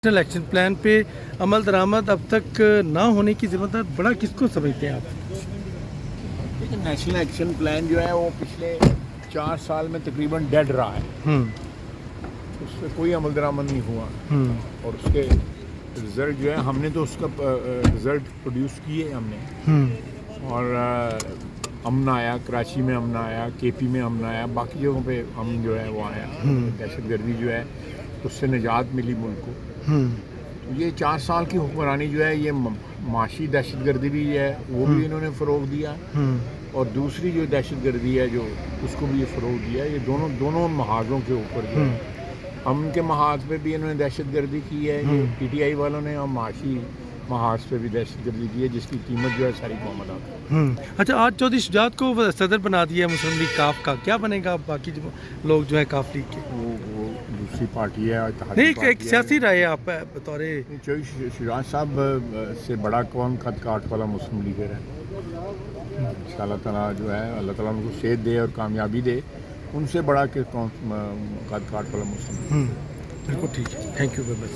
Election plan पे अमल दरामद अब तक ना होने की ज़िम्मेदार बड़ा किसको समझते हैं आप? देखिए, नेशनल एक्शन प्लान जो है वो पिछले 4 साल में तकरीबन डेड रहा है। उस पर कोई अमल दरामद नहीं हुआ और उसके रिज़ल्ट जो है हमने तो उसका रिज़ल्ट प्रोड्यूस किए हमने और अमन आया, कराची में अमन आया, केपी में अमन आया, बाकी जगहों पे अमन जो है वो आया। दहशतगर्दी जो है उससे निजात मिली मुल्क को। तो ये 4 साल की हुक्मरानी जो है ये माशी दहशतगर्दी भी है वो भी इन्होंने फ़रोग दिया और दूसरी जो दहशतगर्दी है जो उसको भी ये फ़रोग दिया। ये दोनों महाज़ों के ऊपर जो है अमन के महाज पे भी इन्होंने दहशतगर्दी की है ये PTI वालों ने और माशी महाज पे भी दहशतगर्दी की है जिसकी कीमत जो है सारी कौम अदा कर। अच्छा, आज चौधरी शुजात को सदर बना दिया है मुस्लिम लीग काफ का, क्या बनेगा बाकी जो लोग जो है काफ लीग के? वो दूसरी पार्टी है और नहीं, एक सियासी राय है आप बतौर चौधरी शुजात साहब से बड़ा कौन कद काट वाला मुस्लिम लीडर है। इंशाअल्लाह ताला जो है अल्लाह ताला उनको सेहत दे और कामयाबी दे, उनसे बड़ा के कौन कद काट वाला मुस्लिम। बिल्कुल ठीक है, थैंक यू वेरी मच।